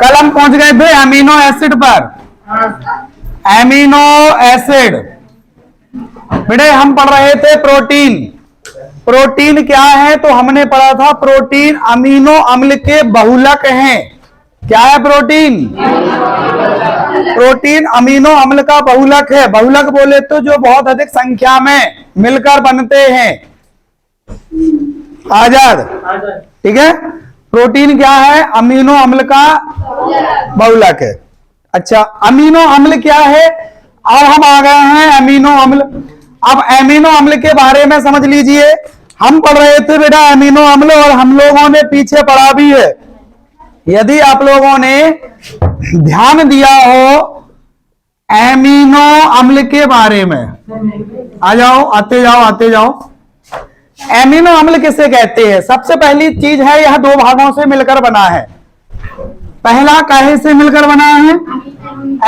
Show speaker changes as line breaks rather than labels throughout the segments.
कल हम पहुंच गए थे अमीनो एसिड पर। अमीनो एसिड बेटे हम पढ़ रहे थे प्रोटीन। प्रोटीन क्या है तो हमने पढ़ा था प्रोटीन अमीनो अम्ल के बहुलक हैं। क्या है प्रोटीन? प्रोटीन अमीनो अम्ल का बहुलक है। बहुलक बोले तो जो बहुत अधिक संख्या में मिलकर बनते हैं। आजाद, ठीक है। प्रोटीन क्या है? अमीनो अम्ल का बहुलक है। अच्छा, अमीनो अम्ल क्या है? अब हम आ गए हैं अमीनो अम्ल। अब अमीनो अम्ल के बारे में समझ लीजिए। हम पढ़ रहे थे बेटा अमीनो अम्ल और हम लोगों ने पीछे पढ़ा भी है। यदि आप लोगों ने ध्यान दिया हो अमीनो अम्ल के बारे में, आ जाओ, आते जाओ आते जाओ। अमीनो अम्ल किसे कहते हैं? सबसे पहली चीज है यह दो भागों से मिलकर बना है। पहला काहे से मिलकर बना है?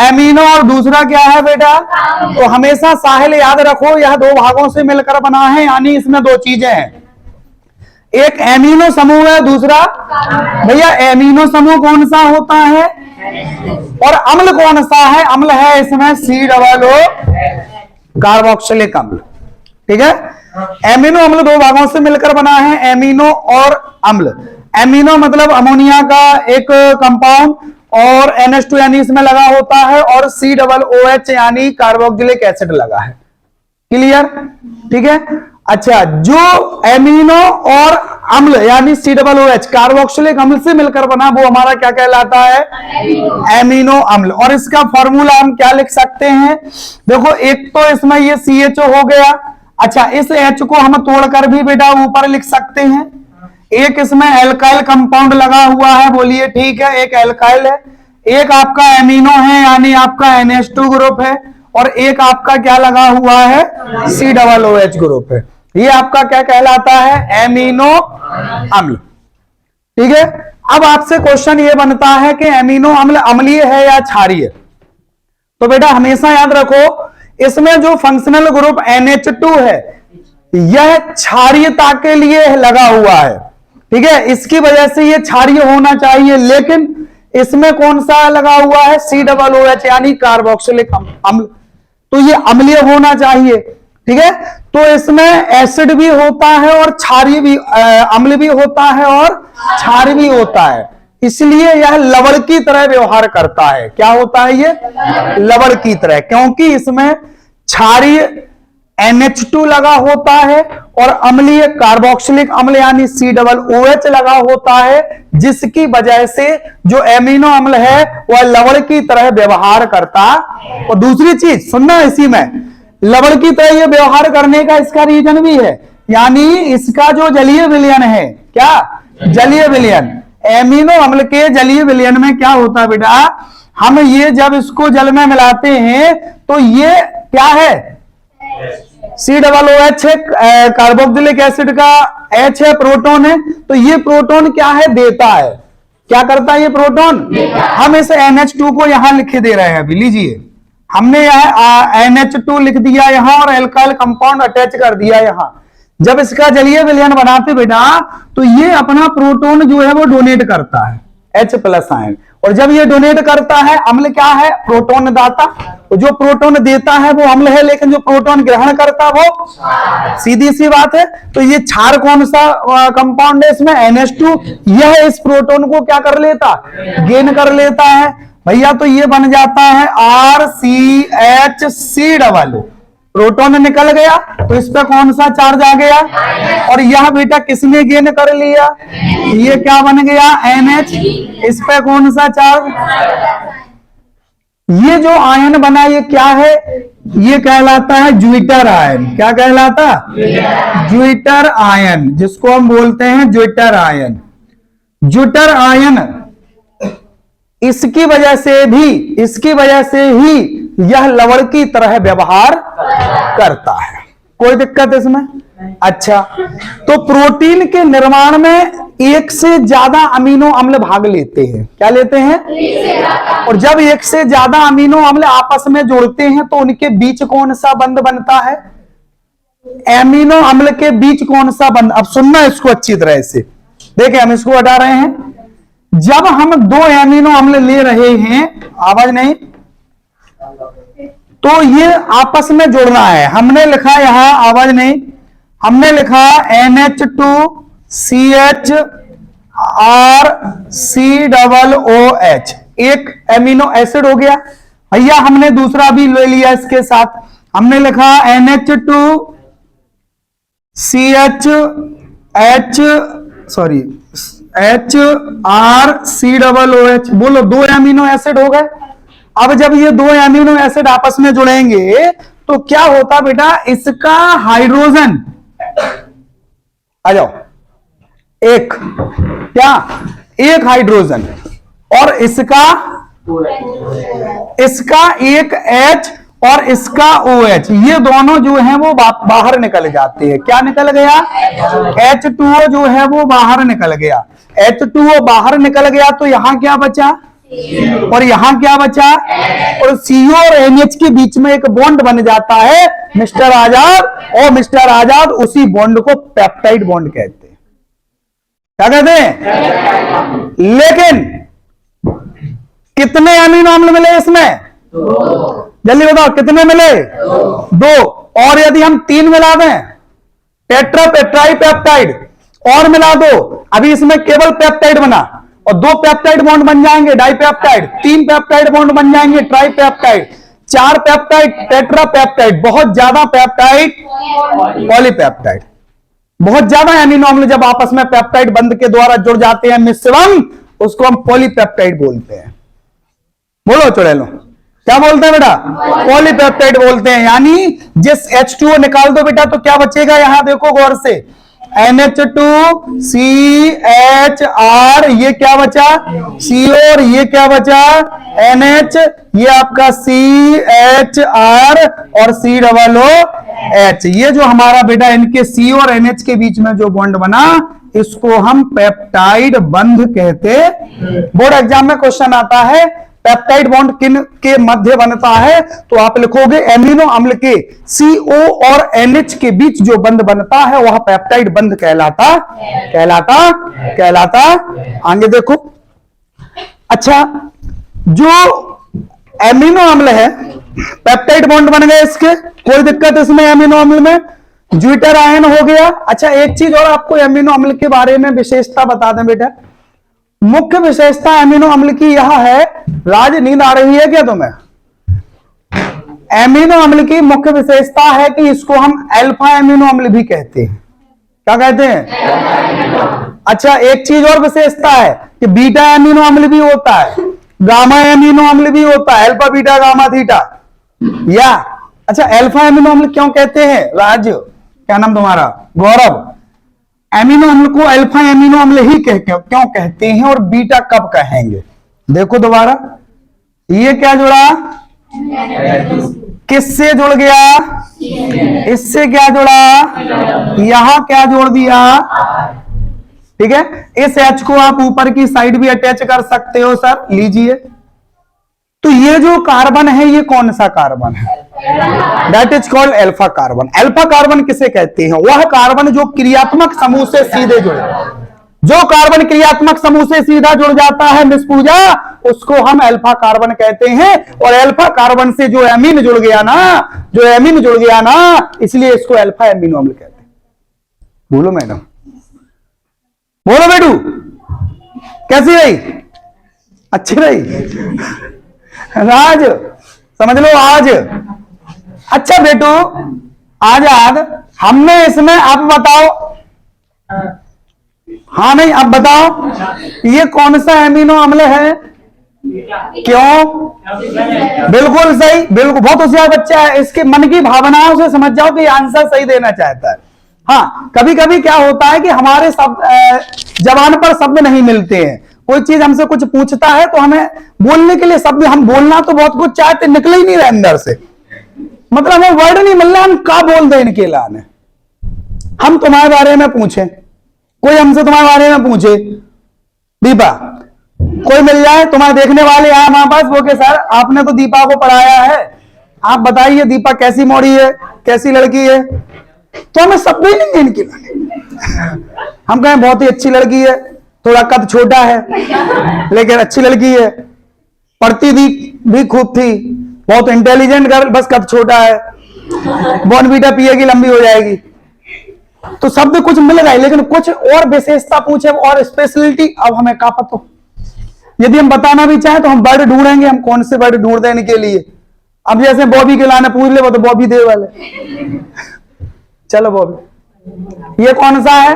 अमीनो। और दूसरा क्या है बेटा? तो हमेशा साहिल याद रखो यह दो भागों से मिलकर बना है, यानी इसमें दो चीजें हैं। एक एमिनो समूह है, दूसरा भैया एमिनो समूह कौन सा होता है और अम्ल कौन सा है? अम्ल है इसमें C+O कार्बोक्सिलिक अम्ल। ठीक है, एमिनो अम्ल दो भागों से मिलकर बना है, एमिनो और अम्ल। एमिनो मतलब अमोनिया का एक कंपाउंड और NH2 यानी इसमें लगा होता है और C+OH यानी कार्बोक्सिलिक एसिड लगा है। क्लियर? ठीक है। अच्छा, जो एमिनो और अम्ल यानी C+OH कार्बोक्सिलिक अम्ल से मिलकर बना वो हमारा क्या कहलाता है? एमिनो अम्ल। और इसका फॉर्मूला हम क्या लिख सकते हैं? देखो, एक तो इसमें ये CHO हो गया। अच्छा, इस H को हम तोड़कर भी बेटा ऊपर लिख सकते हैं। एक इसमें एल्काइल कंपाउंड लगा हुआ है, बोलिए ठीक है, एक एल्काइल है। एक आपका एमिनो है यानी आपका NH2 ग्रुप है और एक आपका क्या लगा हुआ है? C+OH ग्रुप है। ये आपका क्या कहलाता है? एमिनो अम्ल। ठीक है। अब आपसे क्वेश्चन ये बनता है कि एमिनो अम्ल अम्लीय है या क्षारीय? तो बेटा हमेशा याद रखो इसमें जो फंक्शनल ग्रुप NH2 है यह क्षारीयता के लिए लगा हुआ है। ठीक है, इसकी वजह से ये क्षारीय होना चाहिए, लेकिन इसमें कौन सा लगा हुआ है? C+OH यानी कार्बोक्सिलिक अम्ल, तो ये अम्लीय होना चाहिए। ठीक है, तो इसमें एसिड भी होता है और क्षारीय भी, अम्ल भी होता है और क्षार भी होता है, इसलिए यह लवण की तरह व्यवहार करता है। क्या होता है ये? लवण की तरह, क्योंकि इसमें क्षारीय NH2 लगा होता है और अम्लीय कार्बोक्सिलिक अम्ल यानी C+OH लगा होता है, जिसकी वजह से जो एमिनो अम्ल है वह लवण की तरह व्यवहार करता। और दूसरी चीज सुनना, इसी में लवण की तरह ये व्यवहार करने का इसका रीजन भी है, यानी इसका जो जलीय विलयन है, क्या जलीय विलयन, एमिनो अम्ल के जलीय विलयन में क्या होता है बेटा? हम ये जब इसको जल में मिलाते हैं तो ये क्या है? C+OH है, कार्बोक्सिलिक एसिड का H है, प्रोटॉन है, तो ये प्रोटॉन क्या है? देता है। क्या करता है ये प्रोटॉन? हम इस NH2 को यहां लिखे दे रहे हैं, अभी लीजिए, हमने यह NH2 लिख दिया यहां और एल्काइल कंपाउंड अटैच कर दिया यहां। जब इसका जलीय विलयन बनाते बेटा तो ये अपना प्रोटॉन जो है वो डोनेट करता है H+ आयन, और जब ये डोनेट करता है, अम्ल क्या है? प्रोटॉन दाता। तो जो प्रोटॉन देता है वो अम्ल है, लेकिन जो प्रोटॉन ग्रहण करता वो सीधी सी बात है। तो ये क्षार कौन सा कंपाउंड है इसमें? NH2। यह इस प्रोटॉन को क्या कर लेता? गेन कर लेता है भैया, तो ये बन जाता है RCH≡C। प्रोटॉन निकल गया तो इस पे कौन सा चार्ज आ गया? और यह बेटा किसने गेन कर लिया? ये क्या बन गया? NH। इस पे कौन सा चार्ज? ये जो आयन बना ये क्या है? ये कहलाता है ज्विटर आयन। क्या कहलाता? ज्विटर आयन, जिसको हम बोलते हैं ज्विटर आयन। ज्विटर आयन इसकी वजह से ही यह लवण की तरह व्यवहार करता है। कोई दिक्कत इसमें? अच्छा, तो प्रोटीन के निर्माण में एक से ज्यादा अमीनो अम्ल भाग लेते हैं। क्या लेते हैं? और जब एक से ज्यादा अमीनो अम्ल आपस में जुड़ते हैं तो उनके बीच कौन सा बंध बनता है? एमिनो अम्ल के बीच कौन सा बंध? अब सुनना इसको अच्छी तरह से, देखिए हम इसको हटा रहे हैं। जब हम दो एमिनो अम्ल ले रहे हैं, आवाज नहीं, तो ये आपस में जोड़ना है। हमने लिखा यहां, आवाज नहीं, हमने लिखा NH2CHRCOOH, एक एमिनो एसिड हो गया भैया। हमने दूसरा भी ले लिया इसके साथ, हमने लिखा HRCOOH, बोलो, दो एमिनो एसिड हो गए। अब जब ये दो एमिनो एसिड आपस में जुड़ेंगे तो क्या होता बेटा, इसका हाइड्रोजन, आ जाओ, एक, क्या, एक हाइड्रोजन, और इसका एक H और इसका OH, ये दोनों जो है वो बाहर निकल जाते हैं। क्या निकल गया? H2O जो है वो बाहर निकल गया। H2O बाहर निकल गया तो यहां क्या बचा, और यहां क्या बचा, और CO और NH के बीच में एक बॉन्ड बन जाता है मिस्टर आजाद, और मिस्टर आजाद उसी बॉन्ड को पेप्टाइड बॉन्ड कहते हैं। क्या कहते हैं? लेकिन कितने अमीनो अम्ल मिले इसमें? जल्दी बताओ, कितने मिले? दो। और यदि हम तीन मिला दें, ट्राइपेप्टाइड, और मिला दो, अभी इसमें केवल पेप्टाइड बना, और दो पेप्टाइड बॉन्ड बन जाएंगे डाइपेप्टाइड, तीन पेप्टाइड बॉन्ड बन जाएंगे ट्राइपेप्टाइड, चार पेप्टाइड टेट्रापेप्टाइड, बहुत ज्यादा पेप्टाइड पॉलीपेप्टाइड। बहुत ज्यादा एमिनो अम्ल जब आपस में पेप्टाइड बंध के द्वारा जुड़ जाते हैं मिश्रण, उसको हम पॉलीपेप्टाइड बोलते हैं। बोलो चुड़ैलो, क्या बोलते हैं बेटा? पॉलीपेप्टाइड बोलते हैं। यानी जिस H2O निकाल दो बेटा तो क्या बचेगा, यहां देखो गौर से, NH2CHR, ये क्या बचा? CO, और ये क्या बचा? NH, ये आपका CHR और COOH। ये जो हमारा बेटा इनके CO और NH के बीच में जो बॉन्ड बना, इसको हम पेप्टाइड बंध कहते। बोर्ड एग्जाम में क्वेश्चन आता है पेप्टाइड बॉन्ड किन के मध्य बनता है, तो आप लिखोगे एमिनो अम्ल के CO और NH के बीच जो बंध बनता है वह पेप्टाइड बंध कहलाता। आगे देखो, अच्छा, जो एमिनो अम्ल है पेप्टाइड बॉन्ड बन गए इसके, कोई दिक्कत इसमें एमिनो अम्ल में, ज्यूटर आयन हो गया। अच्छा, एक चीज और आपको एमिनो अम्ल के बारे में विशेषता बता दें बेटा, मुख्य विशेषता एमिनो अम्ल की यह है, राज नींद आ रही है क्या तुम्हें? एमिनो अम्ल की मुख्य विशेषता है कि इसको हम अल्फा एमिनो अम्ल भी कहते हैं। क्या कहते हैं? अच्छा, एक चीज और विशेषता है कि बीटा एमिनो अम्ल भी होता है, गामा एमिनो अम्ल भी होता है, अल्फा बीटा गामा थीटा, या अच्छा, अल्फा एमिनो अम्ल क्यों कहते हैं? राज, क्या नाम तुम्हारा? गौरव। एमिनो अम्ल को अल्फा एमिनो अम्ल ही क्यों कहते हैं, और बीटा कब कहेंगे? देखो दोबारा, ये क्या जुड़ा, किससे जुड़ गया? इससे क्या जुड़ा? यहां क्या जोड़ दिया? ठीक है, इस H को आप ऊपर की साइड भी अटैच कर सकते हो सर, लीजिए। तो ये जो कार्बन है, ये कौन सा कार्बन है? That is called alpha carbon. Alpha carbon किसे कहते हैं? वह कार्बन जो क्रियात्मक समूह से सीधे जुड़े, जो कार्बन क्रियात्मक समूह से सीधा जुड़ जाता है मिस पूजा, उसको हम अल्फा कार्बन कहते हैं। और अल्फा कार्बन से जो एमीन जुड़ गया ना, इसलिए इसको अल्फा एमिनो अम्ल कहते हैं। बोलो मैडम, बोलो बेटू, कैसी रही? अच्छी रही? राज समझ लो आज। अच्छा बेटू आजाद, हमने इसमें, अब बताओ, हाँ नहीं, अब बताओ ये कौन सा एमिनो अम्ल है? क्यों? बिल्कुल सही, बिल्कुल, बहुत होशियार बच्चा है। इसके मन की भावनाओं से समझ जाओ कि आंसर सही देना चाहता है। हाँ, कभी कभी क्या होता है कि हमारे जबान पर शब्द नहीं मिलते हैं, कोई चीज हमसे कुछ पूछता है तो हमें बोलने के लिए शब्द, हम बोलना तो बहुत कुछ चाहते, निकले ही नहीं रहे अंदर से, मतलब हमें वर्ड नहीं मिल रहा, हम क्या बोल दें इनके लाने। हम तुम्हारे बारे में पूछें, कोई हमसे तुम्हारे बारे में पूछे, दीपा, कोई मिल जाए तुम्हारे देखने वाले आए हमारे पास, वो के सर आपने तो दीपा को पढ़ाया है, आप बताइए दीपा कैसी मोड़ी है, कैसी लड़की है, तो हमें शब्द ही नहीं है इनके लाने। हम कहें बहुत ही अच्छी लड़की है, थोड़ा कद छोटा है लेकिन अच्छी लड़की है, पढ़ती भी खूब थी, बहुत इंटेलिजेंट गर्ल, बस कद छोटा है, बॉर्नवीटा पिएगी लंबी हो जाएगी। तो शब्द कुछ मिल गए लेकिन कुछ और विशेषता पूछे और स्पेशलिटी, अब हमें क्या पता। यदि हम बताना भी चाहें तो हम वर्ड ढूंढेंगे, हम कौन से वर्ड ढूंढ देने के लिए। अब जैसे बॉबी के लाने पूछ ले वो तो बॉबी दे वाले, चलो बॉबी, ये कौन सा है,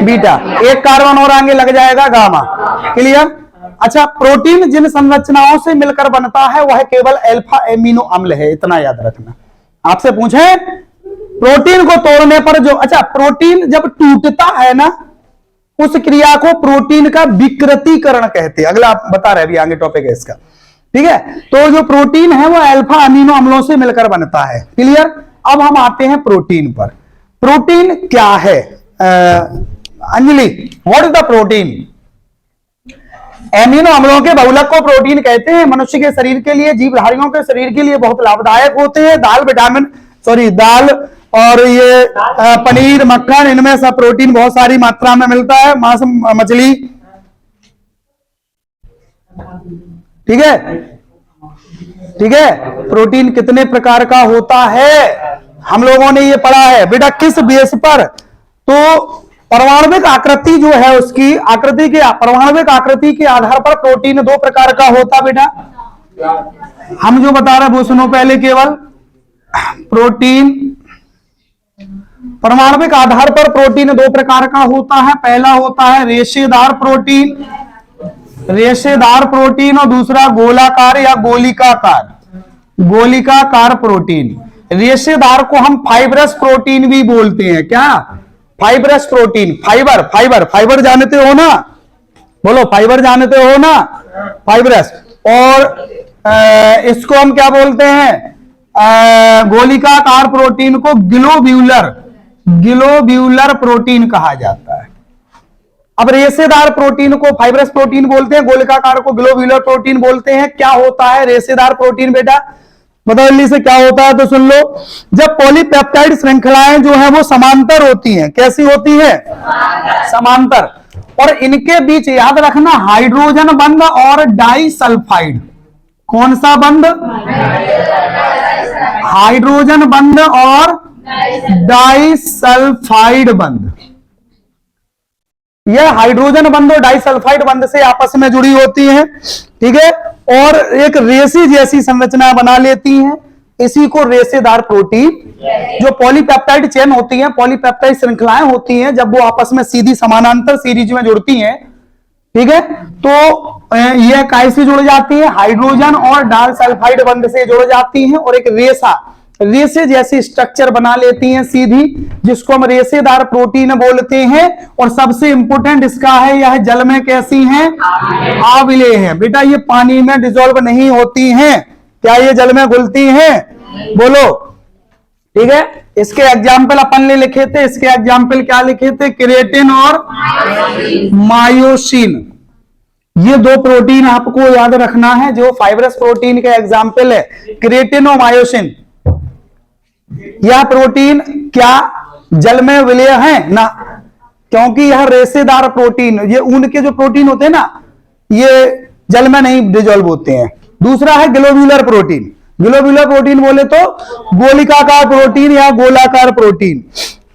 बीटा, एक कार्बन और आगे लग जाएगा गामा, क्लियर। अच्छा, प्रोटीन जिन संरचनाओं से मिलकर बनता है वह केवल अल्फा एमिनो अम्ल है, इतना याद रखना। आपसे पूछे प्रोटीन को तोड़ने पर जो, अच्छा प्रोटीन जब टूटता है ना उस क्रिया को प्रोटीन का विकृतीकरण कहते हैं। अगला आप बता रहे, अभी आगे टॉपिक है इसका, ठीक है। तो जो प्रोटीन है वो अल्फा अमीनो अम्लों से मिलकर बनता है, क्लियर। अब हम आते हैं प्रोटीन पर। प्रोटीन क्या है Anjali, what is the protein? Amino अम्लों के बहुलक को प्रोटीन कहते हैं। मनुष्य के शरीर के लिए, जीवधारियों के शरीर के लिए बहुत लाभदायक होते हैं। दाल और ये पनीर, मक्खन, इनमें सब प्रोटीन बहुत सारी मात्रा में मिलता है, मांस, मछली, ठीक है, ठीक है। प्रोटीन कितने प्रकार का होता है हम लोगों ने ये पढ़ा है बेटा, किस बेस पर? तो परमाणुविक आकृति जो है उसकी आकृति के, परमाणुविक आकृति के आधार पर प्रोटीन दो प्रकार का होता बेटा। हम जो बता रहे वो सुनो पहले, केवल प्रोटीन परमाणुविक आधार पर प्रोटीन दो प्रकार का होता है। पहला होता है रेशेदार प्रोटीन, रेशेदार प्रोटीन, और दूसरा गोलाकार या गोलिकाकार प्रोटीन। रेशेदार को हम फाइब्रस प्रोटीन भी बोलते हैं। क्या? फाइब्रस प्रोटीन, फाइबर जानते हो ना, बोलो फाइबर जानते हो ना, फाइब्रस। और इसको हम क्या बोलते हैं? गोलिकाकार प्रोटीन को ग्लोब्यूलर प्रोटीन कहा जाता है। अब रेशेदार प्रोटीन को फाइब्रस प्रोटीन बोलते हैं, गोलिकाकार को ग्लोब्यूलर प्रोटीन बोलते हैं। क्या होता है रेशेदार प्रोटीन बेटा? बताओ जल्दी से क्या होता है, तो सुन लो। जब पॉलीपेप्टाइड श्रृंखलाएं जो है वो समांतर होती हैं, कैसी होती है? समांतर। और इनके बीच याद रखना हाइड्रोजन बंध और डाइसल्फाइड। कौन सा बंध? हाइड्रोजन बंध और डाइसल्फाइड बंध। यह हाइड्रोजन बंध और डाइसल्फाइड बंध से आपस में जुड़ी होती हैं, ठीक है, और एक रेसी जैसी संरचना बना लेती हैं। इसी को रेशेदार प्रोटीन, जो पॉलीपेप्टाइड चेन होती है, पॉलीपेप्टाइड श्रृंखलाएं होती हैं, जब वो आपस में सीधी समानांतर सीरीज में जुड़ती हैं, ठीक है, तो यह कैसे जुड़ जाती है? हाइड्रोजन और डाइसल्फाइड बंध से जुड़ जाती हैं और एक रेसे जैसी स्ट्रक्चर बना लेती हैं सीधी, जिसको हम रेशेदार प्रोटीन बोलते हैं। और सबसे इंपोर्टेंट इसका है, यह जल में कैसी हैं? आविले हैं बेटा। ये पानी में डिसॉल्व नहीं होती हैं। क्या ये जल में घुलती हैं? बोलो, ठीक है। इसके एग्जाम्पल अपन ने लिखे थे, इसके एग्जाम्पल क्या लिखे थे? केराटिन और मायोसिन। ये दो प्रोटीन आपको याद रखना है जो फाइब्रस प्रोटीन के एग्जाम्पल है, केराटिन और मायोसिन। यह प्रोटीन क्या जल में विलय है ना, क्योंकि यह रेशेदार प्रोटीन, ये ऊन के जो प्रोटीन होते हैं ना, ये जल में नहीं डिसॉल्व होते हैं। दूसरा है ग्लोब्यूलर प्रोटीन। ग्लोब्यूलर प्रोटीन बोले तो गोलिकाकार प्रोटीन या गोलाकार प्रोटीन,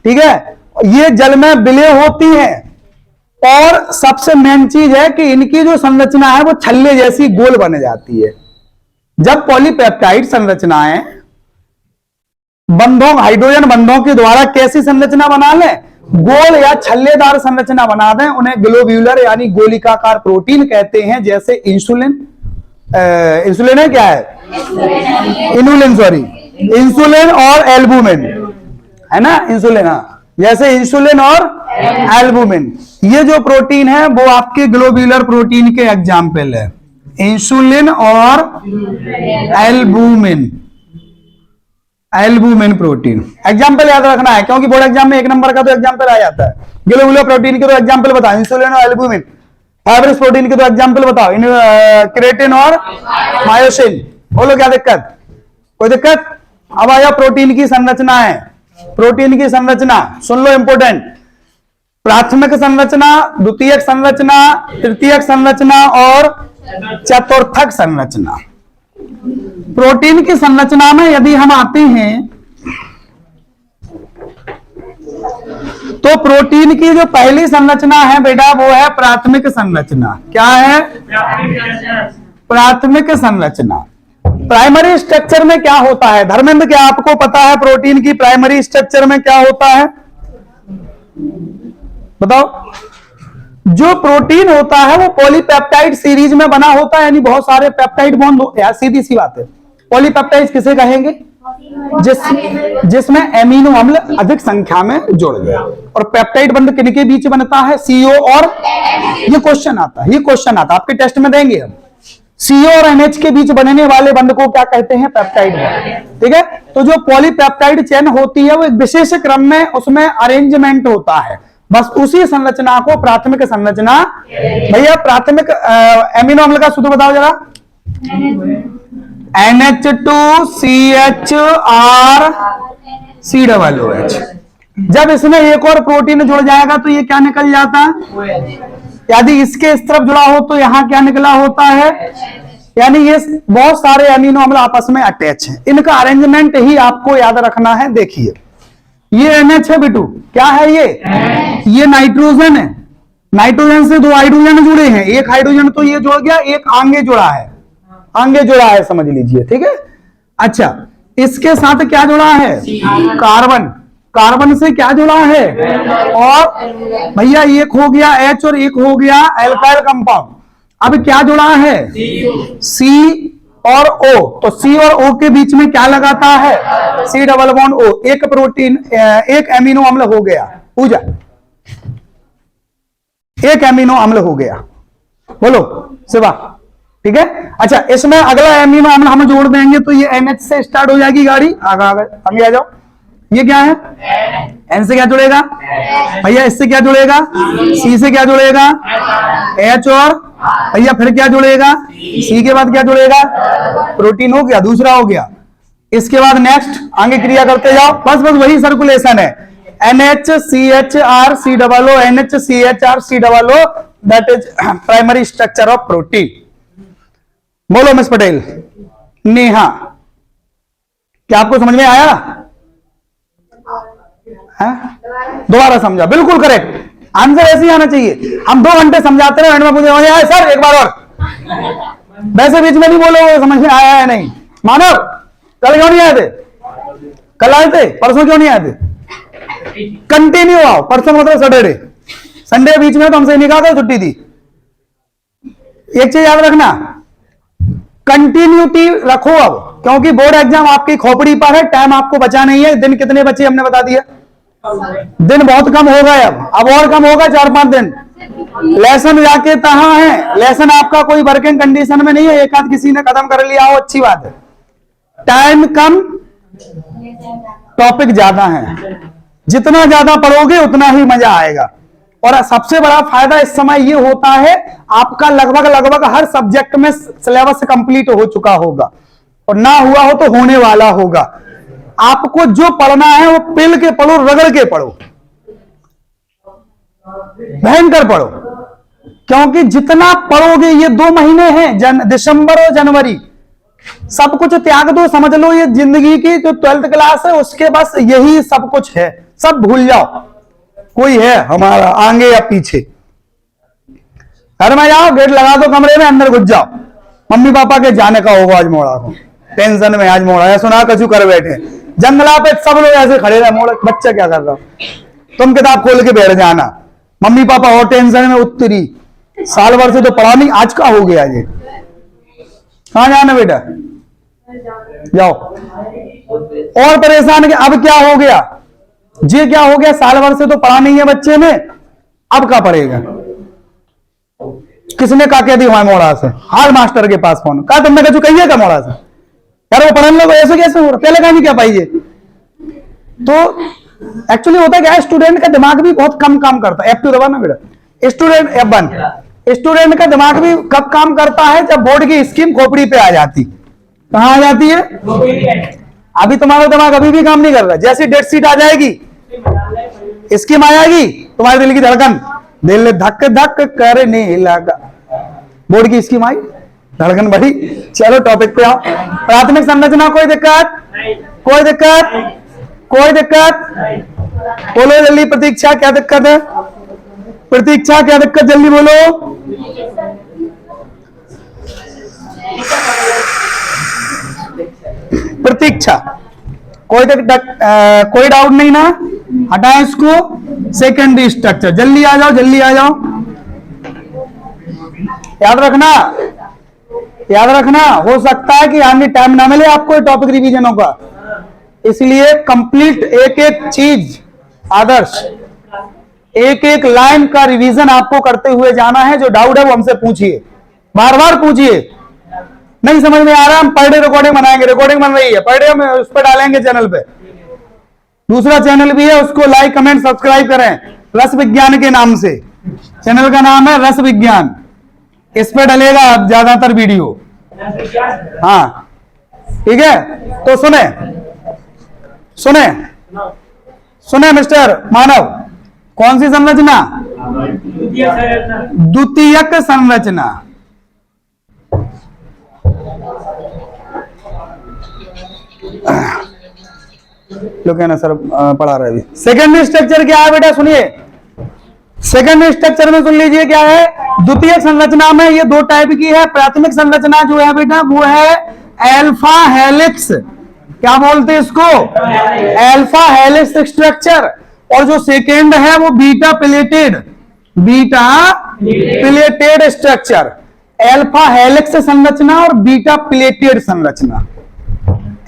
ठीक है, ये जल में विलय होती है। और सबसे मेन चीज है कि इनकी जो संरचना है वो छल्ले जैसी गोल बन जाती है। जब पॉलीपेप्टाइड संरचनाएं बंधों, हाइड्रोजन बंधों के द्वारा कैसी संरचना बना लें? गोल या छल्लेदार संरचना बना दें, उन्हें ग्लोब्यूलर यानी गोलिकाकार प्रोटीन कहते हैं। जैसे इंसुलिन, इंसुलिन है क्या है? इनुलिन, सॉरी, इंसुलिन और एल्बुमिन है ना, इंसुलिन, हाँ, जैसे इंसुलिन और एल्बुमिन, ये जो प्रोटीन है वो आपके ग्लोब्यूलर प्रोटीन के एग्जाम्पल है। इंसुलिन और एल्बुमिन प्रोटीन एग्जाम्पल याद रखना है, क्योंकि बोर्ड एग्जाम में एक नंबर का तो एग्जाम्पल आ जाता है। ग्लोब्यूलर प्रोटीन के तो एग्जाम्पल बताओ, इंसुलिन और एल्बुमिन। फाइब्रस प्रोटीन के तो एग्जाम्पल बताओ, केराटिन और मायोसिन। बोलो क्या दिक्कत? कोई दिक्कत? अब आया प्रोटीन की संरचना है। प्रोटीन की संरचना सुन लो, इंपोर्टेंट। प्राथमिक संरचना, द्वितीयक संरचना, तृतीयक संरचना और चतुर्थक संरचना। प्रोटीन की संरचना में यदि हम आते हैं तो प्रोटीन की जो पहली संरचना है बेटा वो है प्राथमिक संरचना। क्या है? प्राथमिक संरचना। प्राइमरी स्ट्रक्चर में क्या होता है धर्मेंद्र, क्या आपको पता है प्रोटीन की प्राइमरी स्ट्रक्चर में क्या होता है? बताओ। जो प्रोटीन होता है वो पॉलीपेप्टाइड सीरीज में बना होता है, यानी बहुत सारे पेप्टाइड बॉन्ड होते हैं। सीधी सी बात है। पॉलीपेप्टाइड किसे कहेंगे? जिसमें एमिनो अम्ल अधिक संख्या में जुड़ गया। और पेप्टाइड बंध किनके बीच बनता है? CO और, ये क्वेश्चन आता है आपके टेस्ट में देंगे हम। CO और NH के बीच बनने वाले बंध को क्या कहते हैं? पेप्टाइड बंध। ठीक है। तो जो पॉलीपेप्टाइड चेन होती है वो एक विशेष क्रम में उसमें अरेंजमेंट होता है, बस उसी संरचना को प्राथमिक संरचना। भैया प्राथमिक एमिनो अम्ल का सूत्र बताओ जरा। NH2CHRCOOH। जब इसमें एक और प्रोटीन जुड़ जाएगा तो ये क्या निकल जाता है? यदि इसके इस तरफ जुड़ा हो तो यहां क्या निकला होता है? यानी ये बहुत सारे अमीनो अम्ल आपस में अटैच हैं। इनका अरेंजमेंट ही आपको याद रखना है। देखिए ये NH है बिटू, क्या है ये नाइट्रोजन है। नाइट्रोजन से 2 हाइड्रोजन जुड़े हैं, एक हाइड्रोजन तो ये जुड़ गया, एक आगे जुड़ा है, समझ लीजिए। ठीक है। अच्छा, इसके साथ क्या जुड़ा है? कार्बन। कार्बन से क्या जुड़ा है? और भैया एक हो गया H और एक हो गया एल्काइल कंपाउंड। अब क्या जुड़ा है? C और O। तो C और O के बीच में क्या लगाता है? C double bond O। एक प्रोटीन, एक एमिनो अम्ल हो गया। पूजा, एक एमिनो अम्ल हो गया। बोलो शिवा। ठीक है। अच्छा, इसमें अगला एमिनो अम्ल हम जोड़ देंगे तो ये NH से स्टार्ट हो जाएगी गाड़ी। आगे आ जाओ। ये क्या है? N से क्या जुड़ेगा भैया? इससे क्या जुड़ेगा? C से क्या जुड़ेगा? H और भैया फिर क्या जुड़ेगा? C के बाद क्या जुड़ेगा? प्रोटीन हो गया, दूसरा हो गया। इसके बाद नेक्स्ट आगे क्रिया करते जाओ। बस वही सर्कुलेशन है। NHCHRCOO NHCHRCOO, that is primary structure of protein. बोलो मिस पटेल। नेहा, क्या आपको समझ में आया? दोबारा समझा? बिल्कुल करेक्ट आंसर ऐसे ही आना चाहिए। हम 2 घंटे समझाते रहे, एंड में पूछे सर एक बार और। वैसे बीच में नहीं बोलोगे समझ में आया है नहीं। मानव कल क्यों नहीं आए थे? कल आए थे, परसों क्यों नहीं आए थे? कंटिन्यू आओ। परसों मतलब सैटरडे, संडे बीच में तो हमसे नहीं कहा था, छुट्टी थी। एक चीज याद रखना, कंटिन्यूटी रखो अब, क्योंकि बोर्ड एग्जाम आपकी खोपड़ी पर है। टाइम आपको बचा नहीं है। दिन कितने बचे हमने बता दिया? दिन बहुत कम हो गए, अब और कम होगा 4-5 दिन। लेसन जाके कहां है? लेसन आपका कोई वर्किंग कंडीशन में नहीं है। एक आध किसी ने खत्म कर लिया हो, अच्छी बात है। टाइम कम, टॉपिक ज्यादा है। जितना ज्यादा पढ़ोगे उतना ही मजा आएगा। और सबसे बड़ा फायदा इस समय ये होता है, आपका लगभग हर सब्जेक्ट में सिलेबस कंप्लीट हो चुका होगा, और ना हुआ हो तो होने वाला होगा। आपको जो पढ़ना है वो पिल के पढ़ो, रगड़ के पढ़ो, भयंकर पढ़ो। क्योंकि जितना पढ़ोगे, ये 2 महीने हैं, दिसंबर और जनवरी, सब कुछ त्याग दो। समझ लो ये जिंदगी की जो 12th क्लास है उसके बस यही सब कुछ है। सब भूल जाओ, कोई है हमारा आगे या पीछे। घर में जाओ, गेट लगा दो, कमरे में अंदर घुस जाओ। मम्मी पापा के जाने का होगा आज मोड़ा को, टेंशन में आज मोड़ा है, सुना कछु कर बैठे जंगला पे। सब लोग ऐसे खड़े रहे, मोड़ा बच्चा क्या कर रहा हो? तुम किताब खोल के बैठ जाना। मम्मी पापा और टेंशन में उत्तरी, साल भर से तो पढ़ा नहीं, आज का हो गया ये। कहां जाना बेटा? जाओ। और परेशान के अब क्या हो गया? ये क्या हो गया? साल भर से तो पढ़ा नहीं है बच्चे ने, अब क्या पढ़ेगा? किसने कहा कह दी वहां मोड़ा से? हाल मास्टर के पास फोन कहा, तुमने कछु कहिए का मोड़ा से? यार वो पढ़ने लोग ऐसे कैसे हो रहा? पहले कहा नहीं क्या पाइए। तो एक्चुअली होता क्या है, स्टूडेंट का दिमाग भी बहुत कम काम करता है। F2 दबाना बेटा। स्टूडेंट F1, स्टूडेंट का दिमाग भी कब काम करता है? जब बोर्ड की स्कीम खोपड़ी पे आ जाती। कहां आ जाती है? अभी तुम्हारा दिमाग अभी भी काम नहीं कर रहा। जैसी डेट शीट आ जाएगी, स्कीम आ जाएगी, तुम्हारे दिल की धड़कन, दिल धक धक करने लगा, बोर्ड की इसकी माई धड़कन बढ़ी। चलो टॉपिक पे आओ। प्राथमिक संरचना, कोई दिक्कत? कोई दिक्कत? कोई दिक्कत? बोलो जल्दी, प्रतीक्षा क्या दिक्कत है? प्रतीक्षा क्या दिक्कत, जल्दी बोलो। प्रतीक्षा, कोई कोई डाउट नहीं ना? हटाएं इसको। सेकेंडरी स्ट्रक्चर, जल्दी आ जाओ, जल्दी आ जाओ। याद रखना, याद रखना, हो सकता है कि आगे टाइम ना मिले आपको टॉपिक रिवीजनों का, इसलिए कंप्लीट एक एक चीज आदर्श, एक एक लाइन का रिवीजन आपको करते हुए जाना है। जो डाउट है वो हमसे पूछिए, बार बार पूछिए। नहीं समझ में आ रहा, हम पर डे रिकॉर्डिंग बनाएंगे, रिकॉर्डिंग बन रही है, पर डे हम उस पर डालेंगे चैनल पे। दूसरा चैनल भी है, उसको लाइक कमेंट सब्सक्राइब करें, रस विज्ञान के नाम से। चैनल का नाम है रस विज्ञान, इस पे डलेगा ज्यादातर वीडियो। हाँ ठीक है, तो सुने सुने सुने मिस्टर मानव, कौन सी संरचना? द्वितीयक संरचना। लोग कहना सर पढ़ा रहे अभी। सेकेंडरी स्ट्रक्चर क्या है बेटा, सुनिए। सेकेंडरी स्ट्रक्चर में सुन लीजिए क्या है। द्वितीय संरचना में ये दो टाइप की है। प्राथमिक संरचना जो है बेटा वो है एल्फा हेलिक्स, क्या बोलते हैं इसको? Alpha helix structure. और जो सेकेंड है वो beta pleated, beta pleated structure. Alpha helix संरचना और बीटा प्लेटेड संरचना,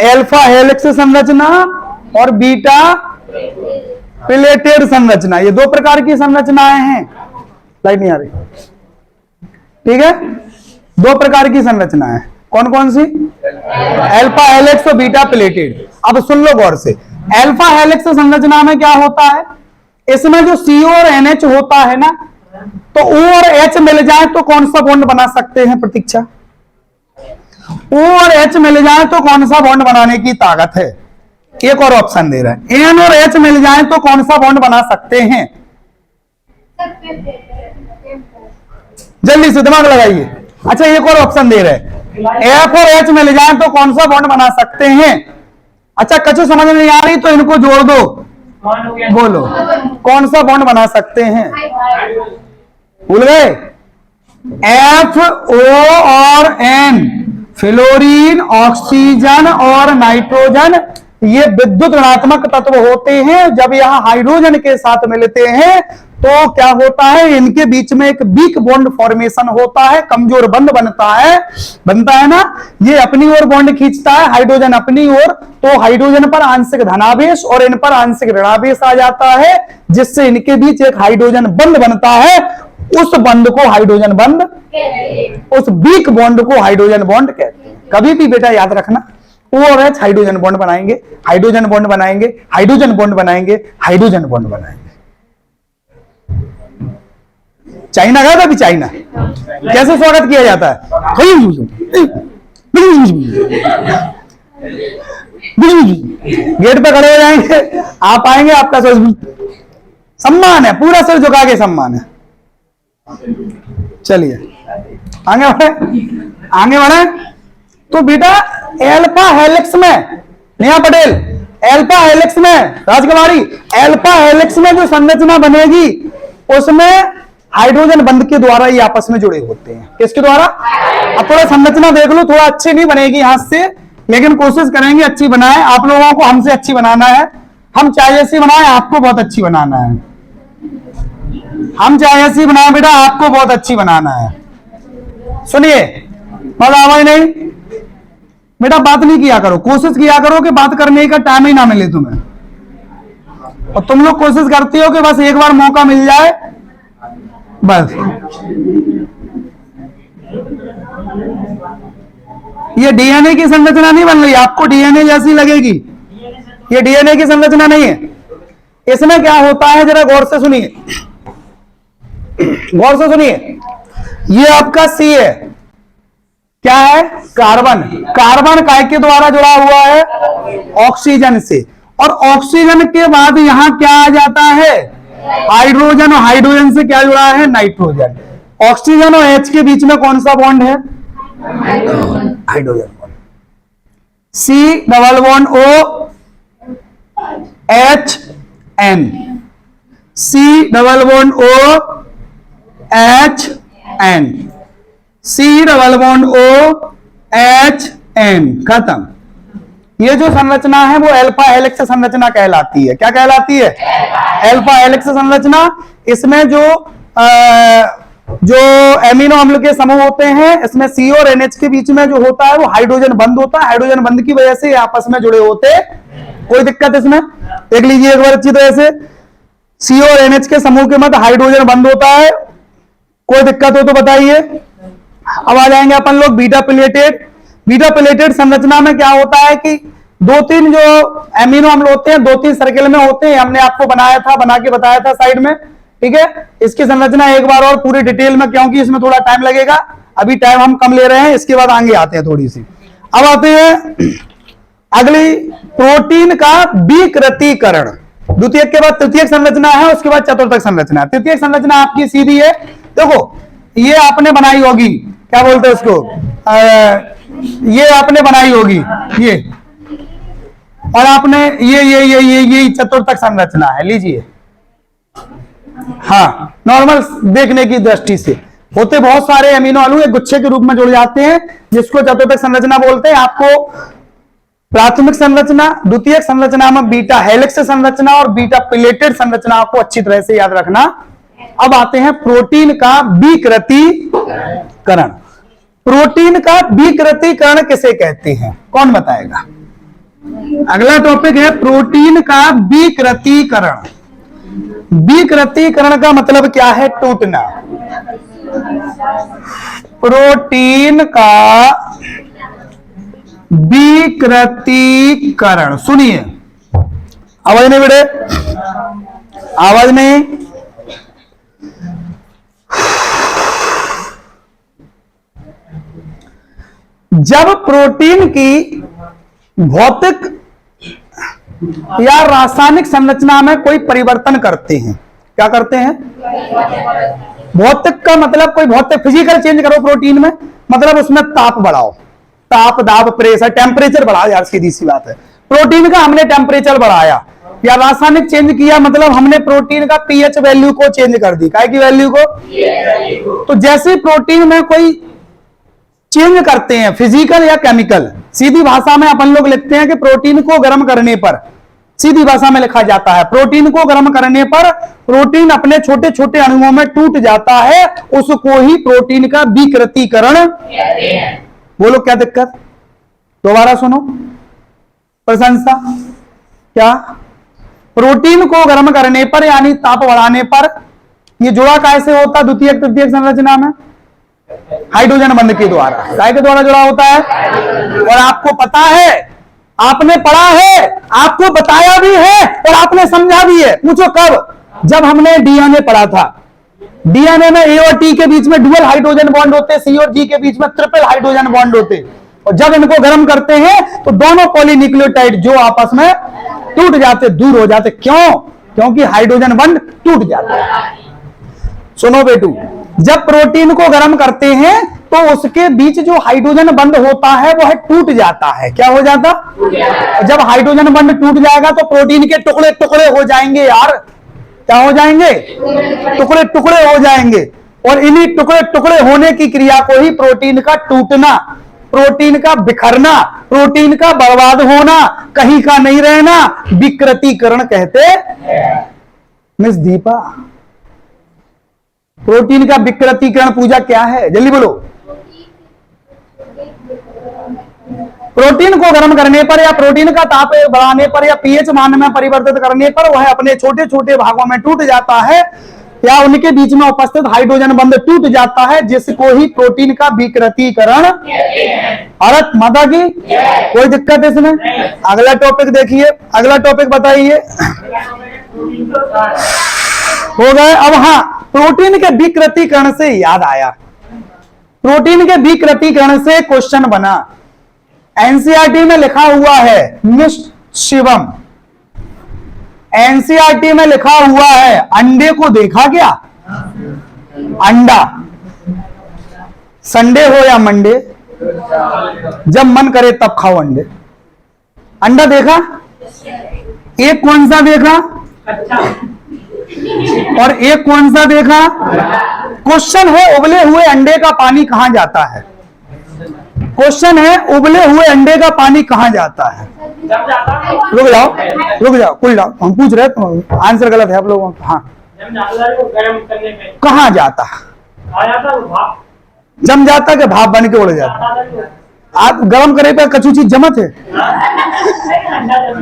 एल्फा हेलिक्स संरचना और बीटा प्लेटेड संरचना, ये दो प्रकार की संरचनाएं हैं। लाइट नहीं आ रही, ठीक है? दो प्रकार की संरचनाएं, कौन कौन सी? एल्फा हेलिक्स और बीटा प्लेटेड। अब सुन लो गौर से, एल्फा हेलिक्स संरचना में क्या होता है, इसमें जो CO और NH होता है ना, तो O और H मिल जाए तो कौन सा बॉन्ड बना सकते हैं? प्रतीक्षा, O और H मिल जाए तो कौन सा बॉन्ड बनाने की ताकत है? एक और ऑप्शन दे रहा है, N और H मिल जाए तो कौन सा बॉन्ड बना सकते हैं? जल्दी से दिमाग लगाइए। अच्छा एक और ऑप्शन दे रहे हैं, F और H मिल जाए तो कौन सा बॉन्ड बना सकते हैं? अच्छा कछु समझ नहीं आ रही तो इनको जोड़ दो, बोलो कौन सा बॉन्ड बना सकते हैं? भूल गए? FO और N, फ्लोरीन, ऑक्सीजन और नाइट्रोजन, ये विद्युत ऋणात्मक तत्व होते हैं। जब यह हाइड्रोजन के साथ मिलते हैं तो क्या होता है, इनके बीच में एक वीक बॉन्ड फॉर्मेशन होता है, कमजोर बंध बनता है ना। ये अपनी ओर बॉन्ड खींचता है, हाइड्रोजन अपनी ओर, तो हाइड्रोजन पर आंशिक धनावेश और इन पर आंशिक ऋणावेश आ जाता है, जिससे इनके बीच एक हाइड्रोजन बंध बनता है। उस बंध को हाइड्रोजन बंध, उस वीक बॉन्ड को हाइड्रोजन बॉन्ड कहते हैं। कभी भी बेटा याद रखना, O और H हाइड्रोजन बॉन्ड बनाएंगे, हाइड्रोजन बॉन्ड बनाएंगे, हाइड्रोजन बॉन्ड बनाएंगे, हाइड्रोजन बॉन्ड बनाएंगे। चाइना गया था अभी, चाइना कैसे स्वागत किया जाता है? गेट पे खड़े हो जाएंगे, आप आएंगे, आपका सम्मान है, पूरा सिर झुका के सम्मान है। चलिए आगे बढ़े, आगे बढ़े। तो बेटा एल्फा हेलिक्स में, नेहा पटेल, एल्फा हेलिक्स में, राजकुमारी, एल्फा हेलिक्स में जो संरचना बनेगी उसमें हाइड्रोजन बंध के द्वारा ही आपस में जुड़े होते हैं। किसके द्वारा? अब थोड़ा संरचना देख लो, थोड़ा अच्छी नहीं बनेगी हाथ से, लेकिन कोशिश करेंगे अच्छी बनाए। आप लोगों को हमसे अच्छी बनाना है, हम चाहे ऐसी बनाए, आपको बहुत अच्छी बनाना है। हम चाहे ऐसी बनाए बेटा, आपको बहुत अच्छी बनाना है। सुनिए, मजा आवाज नहीं बेटा, बात नहीं किया करो, कोशिश किया करो कि बात करने का टाइम ही ना मिले तुम्हें। और तुम लोग कोशिश करती हो कि बस एक बार मौका मिल जाए बस। ये डीएनए की संरचना नहीं बन रही, आपको डीएनए जैसी लगेगी, ये डीएनए की संरचना नहीं है। इसमें क्या होता है जरा गौर से सुनिए, गौर से सुनिए। ये आपका C है, क्या है? कार्बन। कार्बन काय के द्वारा जुड़ा हुआ है? ऑक्सीजन से। और ऑक्सीजन के बाद यहां क्या आ जाता है? हाइड्रोजन और हाइड्रोजन से क्या जुड़ा है? नाइट्रोजन। ऑक्सीजन और H के बीच में कौन सा बॉन्ड है? Hydrogen bond. C double bond O H N, C double bond O H N, C double bond O H N, खत्म। ये जो संरचना है वो अल्फा हेलिक्स संरचना कहलाती है। क्या कहलाती है? अल्फा हेलिक्स संरचना। इसमें जो एमिनो अम्ल के समूह होते हैं, इसमें C और NH के बीच में जो होता है वो हाइड्रोजन बंध होता है। हाइड्रोजन बंध की वजह से आपस में जुड़े होते। कोई दिक्कत इसमें? देख लीजिए एक बार अच्छी तरह से। C और NH के समूह के मध्य हाइड्रोजन बंध होता है। कोई दिक्कत हो तो बताइए। अब आ जाएंगे अपन लोग बीटा प्लेटेड। बीटा प्लेटेड संरचना में क्या होता है कि दो तीन जो एमिनो अम्ल होते हैं, दो तीन सर्किल में होते हैं। हमने आपको बना के बताया था साइड में, ठीक है। इसकी संरचना एक बार और पूरी डिटेल में, क्योंकि इसमें थोड़ा टाइम लगेगा, अभी टाइम हम कम ले रहे हैं, इसके बाद आगे आते हैं थोड़ी सी। अब आते हैं अगली, प्रोटीन का विकृतीकरण। द्वितीयक के बाद तृतीयक संरचना है, उसके बाद चतुर्थक संरचना। तृतीयक संरचना आपकी सीधी है। देखो ये आपने बनाई होगी, क्या बोलते हैं इसको, ये आपने बनाई होगी ये, और आपने ये चतुर्थक संरचना है। लीजिए, हाँ, नॉर्मल देखने की दृष्टि से होते बहुत सारे अमीनो अणु एक गुच्छे के रूप में जुड़ जाते हैं, जिसको चतुर्थक संरचना बोलते हैं। आपको प्राथमिक संरचना, द्वितीयक संरचना में बीटा हेलिक्स संरचना और बीटा प्लेटेड संरचना को अच्छी तरह से याद रखना। अब आते हैं प्रोटीन का विकृतीकरण। प्रोटीन का विकृतीकरण किसे कहते हैं? कौन बताएगा? अगला टॉपिक है प्रोटीन का विकृतीकरण। विकृतीकरण का मतलब क्या है? टूटना। प्रोटीन का विकृतीकरण। सुनिए, आवाज नहीं बेटे, आवाज नहीं। जब प्रोटीन की भौतिक या रासायनिक संरचना में कोई परिवर्तन करते हैं, क्या करते हैं? भौतिक का मतलब कोई भौतिक फिजिकल चेंज करो प्रोटीन में, मतलब उसमें ताप बढ़ाओ, ताप, दाब, प्रेशर, टेम्परेचर बढ़ाओ। यार सीधी सी बात है, प्रोटीन का हमने टेम्परेचर बढ़ाया या रासायनिक चेंज किया, मतलब हमने प्रोटीन का पीएच वैल्यू को चेंज कर दी। काय की वैल्यू को? तो जैसे प्रोटीन में कोई चेंज करते हैं, फिजिकल या केमिकल, सीधी भाषा में अपन लोग लिखते हैं कि प्रोटीन को गर्म करने पर, सीधी भाषा में लिखा जाता है, प्रोटीन को गर्म करने पर प्रोटीन अपने छोटे छोटे अणुओं में टूट जाता है, उसको ही प्रोटीन का विकृतीकरण कहते हैं। बोलो क्या दिक्कत? दोबारा सुनो, प्रशंसा। क्या? प्रोटीन को गर्म करने पर यानी ताप बढ़ाने पर ये जुड़ा कैसे होता? द्वितीयक तृतीयक संरचना में हाइड्रोजन बंध के द्वारा। काय के द्वारा जुड़ा होता है? और आपको पता है, आपने पढ़ा है, आपको बताया भी है और आपने समझा भी है। पूछो कब? जब हमने डीएनए पढ़ा था। डीएनए में ए और टी के बीच में डुअल हाइड्रोजन बॉन्ड होते, सी और जी के बीच में ट्रिपल हाइड्रोजन बॉन्ड होते, और जब इनको गर्म करते हैं तो दोनों पॉलीन्यूक्लियोटाइड जो आपस में टूट जाते, दूर हो जाते। क्यों? क्योंकि हाइड्रोजन बॉन्ड टूट जाता है। सुनो बेटू, जब प्रोटीन को गर्म करते हैं तो उसके बीच जो हाइड्रोजन बंध होता है वह टूट जाता है। क्या हो जाता? जब हाइड्रोजन बंध टूट जाएगा तो प्रोटीन के टुकड़े टुकड़े हो जाएंगे। यार क्या हो जाएंगे? टुकड़े टुकड़े हो जाएंगे, और इन्हीं टुकड़े टुकड़े होने की क्रिया को ही प्रोटीन का टूटना, प्रोटीन का बिखरना, प्रोटीन का बर्बाद होना, कहीं का नहीं रहना, विकृतीकरण कहते। मिस दीपा, प्रोटीन का विकृतीकरण पूजा क्या है? जल्दी बोलो। प्रोटीन को गर्म करने पर या प्रोटीन का ताप बढ़ाने पर या पीएच मान में परिवर्तित करने पर वह अपने छोटे छोटे भागों में टूट जाता है, या उनके बीच में उपस्थित हाइड्रोजन बंध टूट जाता है, जिसको ही प्रोटीन का विकृतीकरण। भारत माता की कोई दिक्कत इसमें? अगला टॉपिक देखिए, अगला टॉपिक बताइए। हो गए। अब हाँ, प्रोटीन के विकृतीकरण से याद आया, प्रोटीन के विकृतीकरण से क्वेश्चन बना। एनसीईआरटी में लिखा हुआ है, मिस शिवम, एनसीईआरटी में लिखा हुआ है, अंडे को देखा क्या? अंडा संडे हो या मंडे, जब मन करे तब खाओ अंडे। अंडा देखा? एक कौन सा देखा और एक कौन सा देखा? क्वेश्चन है उबले हुए अंडे का पानी कहां जाता है? क्वेश्चन है उबले हुए अंडे का पानी कहां जाता है? रुक जाओ, कुल जाओ, हम पूछ रहे तो आंसर गलत है आप लोगों का। हाँ, कहां जाता? जम जाता कि भाप बन के उड़ जाता? आप गर्म करे पे कछु चीज जमत है?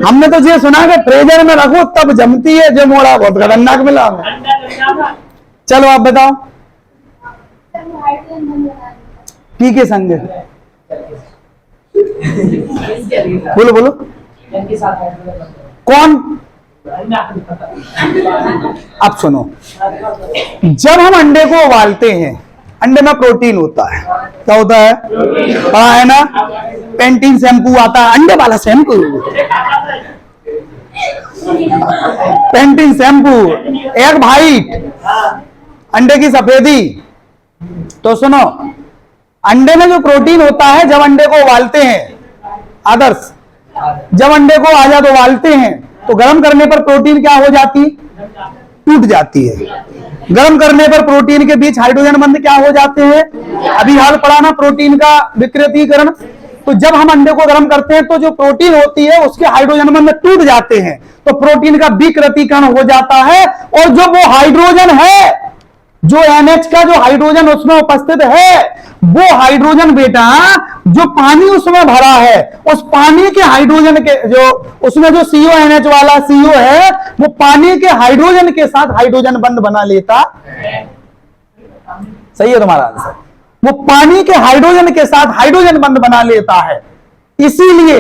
हमने तो ये सुना कि फ्रीजर में रखो तब जमती है, जो मोड़ा बहुत खतरनाक मिला हमें। चलो आप बताओ। ठीक है संजय, बोलो बोलो। कौन? अब सुनो, जब हम अंडे को उबालते हैं, अंडे में प्रोटीन होता है। क्या होता है? हाँ है ना, पेंटीन शैम्पू आता है, अंडे वाला shampoo, Pantene shampoo, egg white, अंडे की सफेदी। तो सुनो, अंडे में जो प्रोटीन होता है, जब अंडे को उबालते हैं, आदर्श, जब अंडे को आजाद उबालते हैं तो गर्म करने पर प्रोटीन क्या हो जाती? टूट जाती है। गर्म करने पर प्रोटीन के बीच हाइड्रोजन बंध क्या हो जाते हैं? अभी हाल पड़ा ना प्रोटीन का विकृतीकरण। तो जब हम अंडे को गर्म करते हैं तो जो प्रोटीन होती है उसके हाइड्रोजन बंध टूट जाते हैं, तो प्रोटीन का विकृतीकरण हो जाता है, और जो वो हाइड्रोजन है, जो NH का जो हाइड्रोजन उसमें उपस्थित है, वो हाइड्रोजन बेटा जो पानी उसमें भरा है, उस पानी के हाइड्रोजन के जो उसमें जो CONH वाला CO है, वो पानी के हाइड्रोजन के साथ हाइड्रोजन बंध बना लेता। सही है तुम्हारा आंसर। वो पानी के हाइड्रोजन के साथ हाइड्रोजन बंध बना लेता है। इसीलिए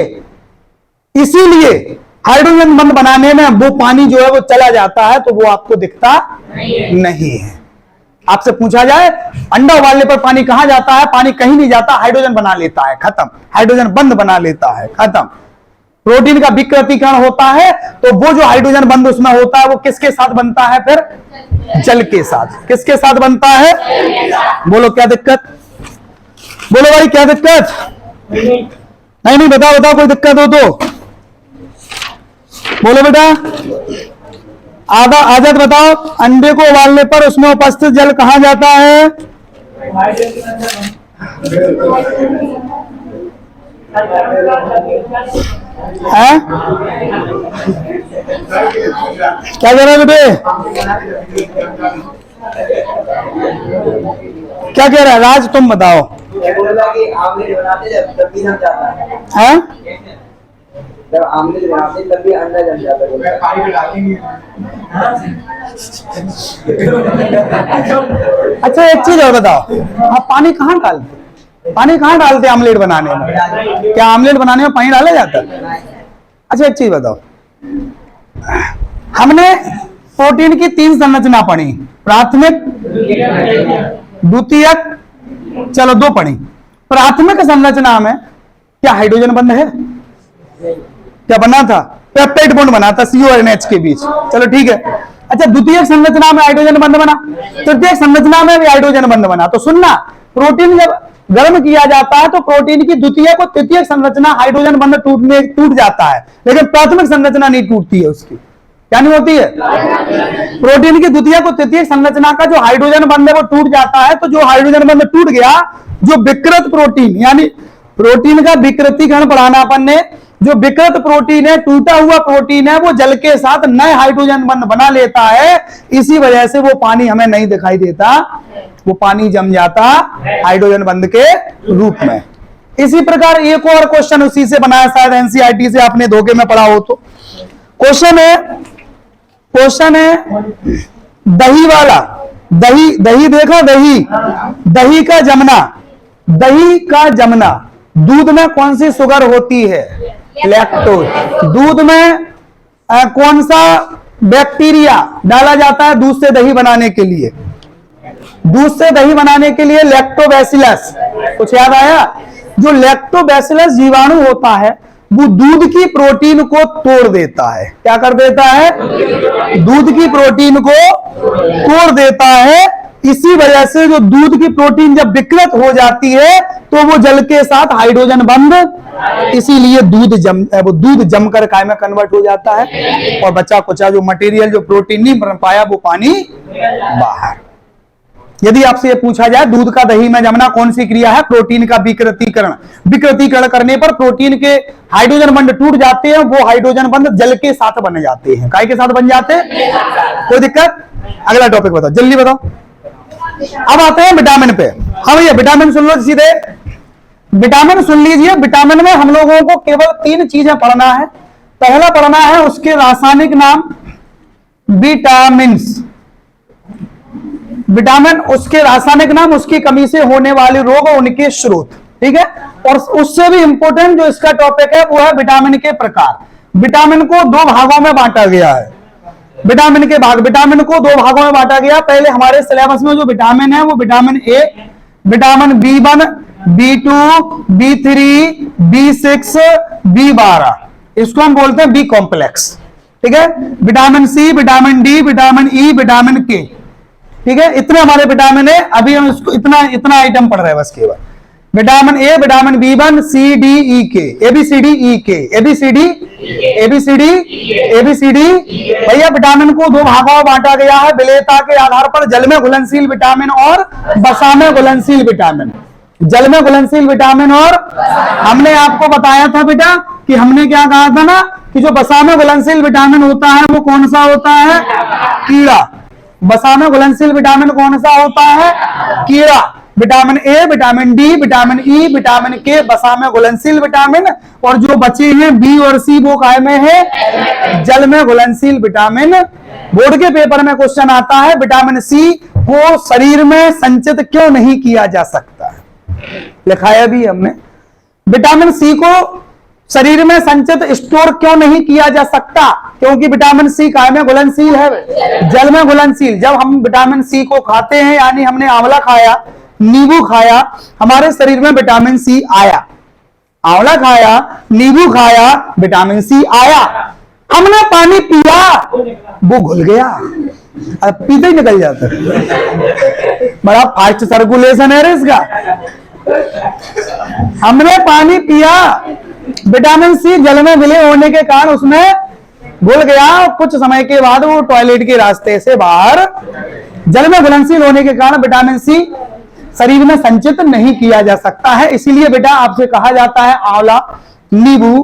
हाइड्रोजन बंध बनाने में वो पानी जो है वो चला जाता है, तो वो आपको दिखता नहीं है। आपसे पूछा जाए अंडा उबालने पर पानी कहां जाता है? पानी कहीं नहीं जाता, हाइड्रोजन बना लेता है, खत्म। हाइड्रोजन बंध बना लेता है, खत्म। प्रोटीन का विकृतीकरण होता है, तो वो जो हाइड्रोजन बंध उसमें होता है वो किसके साथ बनता है? फिर जल के साथ। किसके साथ बनता है? बोलो क्या दिक्कत? बोलो भाई क्या दिक्कत? नहीं बताओ बताओ, कोई दिक्कत हो तो बोलो बेटा। आजाद बताओ, अंडे को उबालने पर उसमें उपस्थित जल कहां जाता है? हैं? क्या कह रहे हो बेटे? क्या कह रहा है राज? तुम बताओ। हैं? जब आमलेट बनाते तब भी अंडा जम जाता है। अच्छा एक चीज और बताओ, आप पानी कहाँ डालते? पानी कहाँ डालते आमलेट बनाने में? क्या आमलेट बनाने में पानी डाला जाता है? अच्छा एक चीज बताओ, हमने प्रोटीन की 3 संरचना पढ़ी, प्राथमिक, द्वितीयक, चलो 2 पढ़ी। प्राथमिक संरचना में क्या हाइड्रोजन बंध है? क्या बना था? पेप्टाइड बॉन्ड बना था CO और NH के बीच। चलो ठीक है। अच्छा द्वितीयक संरचना में हाइड्रोजन बंध बना, तृतीयक संरचना में भी हाइड्रोजन बंध बना। तो सुनना, प्रोटीन जब गर्म किया जाता है तो प्रोटीन की द्वितीयक और तृतीयक संरचना हाइड्रोजन बंध टूट जाता है, लेकिन प्राथमिक संरचना नहीं टूटती है उसकी। क्या नहीं होती है? प्रोटीन की द्वितीयक और तृतीयक संरचना का जो हाइड्रोजन बंध है वो टूट जाता है। तो जो हाइड्रोजन बंध टूट गया, जो विकृत प्रोटीन, यानी प्रोटीन का विकृतीकरण पढ़ाना अपन ने, जो विकृत प्रोटीन है, टूटा हुआ प्रोटीन है, वो जल के साथ नए हाइड्रोजन बंध बना लेता है। इसी वजह से वो पानी हमें नहीं दिखाई देता, वो पानी जम जाता हाइड्रोजन बंध के रूप में। इसी प्रकार एक और क्वेश्चन उसी से बनाया, शायद एनसीईआरटी से आपने धोखे में पढ़ा हो तो। क्वेश्चन है दही वाला, दही देखा? दही का जमना, दूध में कौन सी शुगर होती है? लैक्टोज। दूध में कौन सा बैक्टीरिया डाला जाता है दूध से दही बनाने के लिए? दूध से दही बनाने के लिए लैक्टोबैसिलस। कुछ याद आया? जो लैक्टोबैसिलस जीवाणु होता है, वो दूध की प्रोटीन को तोड़ देता है। क्या कर देता है? दूध की प्रोटीन को तोड़ देता है। इसी वजह से जो दूध की प्रोटीन जब विकृत हो जाती है तो वो जल के साथ हाइड्रोजन बंध, इसीलिए दूध जमकर काय में कन्वर्ट हो जाता है और बचा कुचा जो मटेरियल, जो प्रोटीन नहीं बन पाया, वो पानी बाहर। यदि आपसे ये पूछा जाए दूध का दही में जमना कौन सी क्रिया है? प्रोटीन का विकृतीकरण। विकृतीकरण करने पर प्रोटीन के हाइड्रोजन बंध टूट जाते हैं, वो हाइड्रोजन बंध जल के साथ बन जाते हैं। काय के साथ बन जाते हैं? कोई दिक्कत? अगला टॉपिक बताओ, जल्दी बताओ। अब आते हैं विटामिन पे। हाँ भैया, विटामिन सुन लो सीधे, विटामिन सुन लीजिए। विटामिन में हम लोगों को केवल 3 चीजें पढ़ना है। पहला पढ़ना है उसके रासायनिक नाम, विटामिन्स। विटामिन, उसके रासायनिक नाम, उसकी कमी से होने वाले रोग और उनके स्रोत, ठीक है। और उससे भी इंपॉर्टेंट जो इसका टॉपिक है वो है विटामिन के प्रकार। विटामिन को 2 भागों में बांटा गया है। विटामिन के भाग, विटामिन को 2 भागों में बांटा गया। पहले हमारे सिलेबस में जो विटामिन है वो vitamin A, vitamin B1, B2, B3, B6, B12, इसको हम बोलते हैं बी कॉम्प्लेक्स, ठीक है। Vitamin C, vitamin D, vitamin E, vitamin K, ठीक है। इतने हमारे विटामिन है। अभी हम इसको इतना आइटम पढ़ रहे हैं बस केवल। Vitamin A, vitamin B1, C, D, E, K, ABCD, E, K, ABCD, ABCD, ABCD। भैया विटामिन को 2 भागों में बांटा गया है विलेयता के आधार पर, जल में घुलनशील विटामिन और वसा में घुलनशील विटामिन। जल में घुलनशील विटामिन और हमने आपको बताया था बेटा कि हमने क्या कहा था ना कि जो वसा में घुलनशील विटामिन होता है वो कौन सा होता है? कीड़ा। वसा में घुलनशील विटामिन कौन सा होता है? कीड़ा। Vitamin A, vitamin D, vitamin E, vitamin के वसा में घुलनशील विटामिन, और जो बचे हैं बी और सी वो काय में है? जल में घुलनशील विटामिन। बोर्ड के पेपर में क्वेश्चन आता है विटामिन सी को शरीर में संचित क्यों नहीं किया जा सकता है? लिखाया भी हमने, विटामिन सी को शरीर में संचित स्टोर क्यों नहीं किया जा सकता? क्योंकि विटामिन सी काय में घुलनशील है? जल में घुलनशील। जब हम विटामिन सी को खाते हैं, यानी हमने आंवला खाया, नींबू खाया, हमारे शरीर में विटामिन सी आया। आंवला खाया, नींबू खाया, विटामिन सी आया। हमने पानी पिया, वो घुल गया, अब पीते ही निकल जाता है। बड़ा फास्ट सर्कुलेशन है रे इसका। हमने पानी पिया, विटामिन सी जल में विलय होने के कारण उसमें घुल गया। कुछ समय के बाद वो टॉयलेट के रास्ते से बाहर, जल में घुलनशील होने के कारण विटामिन सी शरीर में संचित नहीं किया जा सकता है। इसीलिए बेटा आपसे कहा जाता है आंवला, नींबू,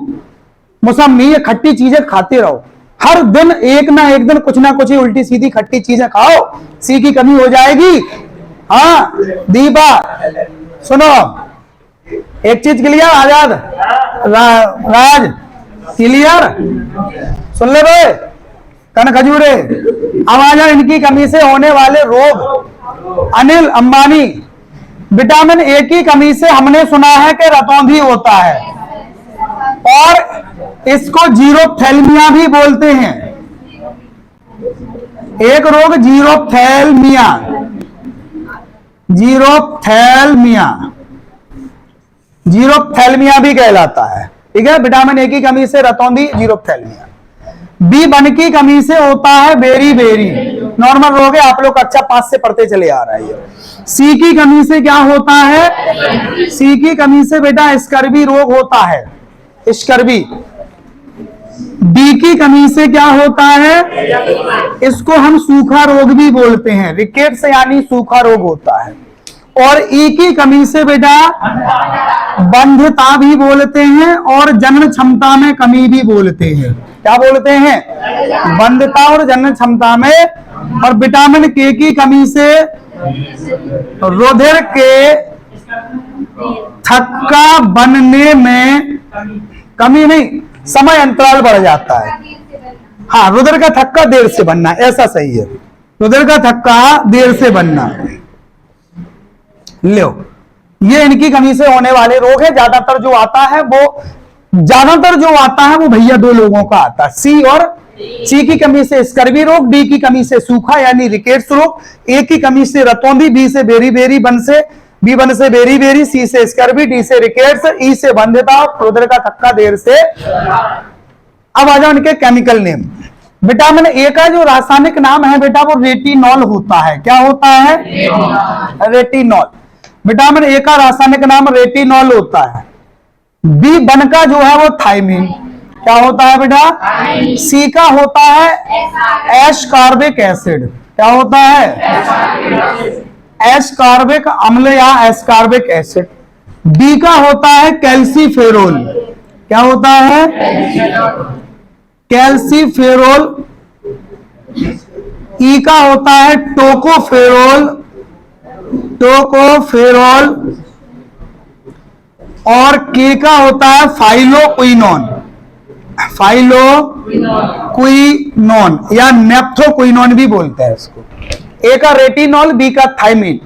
मौसमी, ये खट्टी चीजें खाते रहो। हर दिन एक ना एक दिन कुछ ना कुछ उल्टी सीधी खट्टी चीजें खाओ, सी की कमी हो जाएगी। हाँ दीपा सुनो, एक चीज क्लियर आजाद, राज क्लियर, सुन ले भाई कन खजूरे। अब आ जाए इनकी कमी से होने वाले रोग। अनिल अंबानी, विटामिन ए की कमी से हमने सुना है कि रतौंधी होता है और इसको जीरोथैल्मिया भी बोलते हैं। एक रोग जीरोथैल्मिया, जीरोथैल्मिया, जीरोथैल्मिया भी कहलाता है, ठीक है। विटामिन ए की कमी से रतौंधी, जीरोथैल्मिया। B1 की कमी से होता है बेरी बेरी, नॉर्मल रोग है, आप लोग कक्षा 5 से पढ़ते चले आ रहे हैं। सी की कमी से क्या होता है? सी की कमी से बेटा स्कर्वी रोग होता है, स्कर्वी। डी की कमी से क्या होता है? इसको हम सूखा रोग भी बोलते हैं, रिकेट्स यानी सूखा रोग होता है। और ई की कमी से बेटा बंध्यता भी बोलते हैं और जनन क्षमता में कमी भी बोलते हैं। क्या बोलते हैं? बंध्यता और जनन क्षमता में। और विटामिन के की कमी से रुधिर के थक्का बनने में कमी नहीं, समय अंतराल बढ़ जाता है। हाँ, रुधिर का थक्का देर से बनना, ऐसा सही है, रुधिर का थक्का देर से बनना। लो, ये इनकी कमी से होने वाले रोग है। ज्यादातर जो आता है वो भैया 2 लोगों का आता है, सी और सी की कमी से स्कर्वी रोग, डी की कमी से सूखा यानी रिकेट्स रोग, ए की कमी से रतौंधी, बी से बेरी बेरी, बन से B1 से बेरी बेरी, C से स्कर्वी, D से रिकेट्स, E से बंध्यता, रुधिर का थक्का देर से। अब आ जाओ इनके केमिकल नेम। विटामिन ए का जो रासायनिक नाम है बेटा वो रेटिनॉल होता है। क्या होता है? रेटिनॉल। विटामिन ए का रासायनिक नाम रेटिनॉल होता है। B1 का जो है वो थायमीन। क्या होता है बेटा? C का होता है एस्कॉर्बिक एसिड। क्या होता है? एस्कॉर्बिक अम्ल या एस्कॉर्बिक एसिड। D का होता है कैल्सीफेरोल। क्या होता है? कैल्सीफेरोल। E का होता है टोकोफेरोल। टोकोफेरोल। और K का होता है फाइलोक्विनोन। फाइलोक्विनोन या नेप्थोक्विनोन भी बोलते हैं इसको। ए का रेटिनॉल, बी का थायमीन।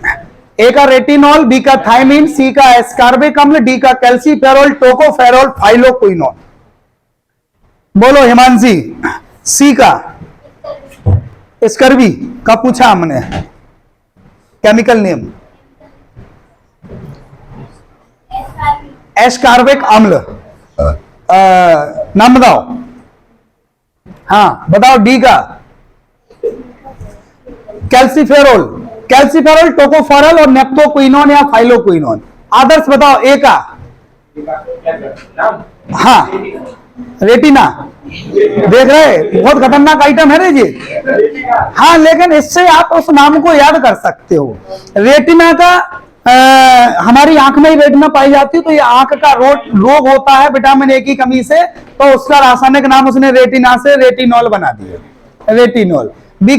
ए का रेटिनॉल, बी का थायमीन, सी का एस्कॉर्बिक अम्ल, डी का कैल्सीफेरोल, टोकोफेरोल, फाइलोक्विनोन। बोलो हिमांशी। सी का स्कर्वी का पूछा हमने केमिकल नेम। एस्कॉर्बिक अम्ल नाम बताओ। हाँ बताओ। डी का कैल्सीफेरोल। कैल्सीफेरोल, टोकोफेरोल और नेप्थोक्विनोन या फाइलोक्विनोन। आदर्श बताओ। ए का हाँ रेटिना। देख रहे बहुत खतरनाक आइटम है रे जी। हाँ लेकिन इससे आप उस नाम को याद कर सकते हो। रेटिना का हमारी आंख में ही रेटिना पाई जाती है, तो ये आंख का रोग होता है विटामिन ए की कमी से, तो उसका रासायनिक नाम उसने रेटिना से रेटिनॉल बना दिया। रेटिनॉल। बी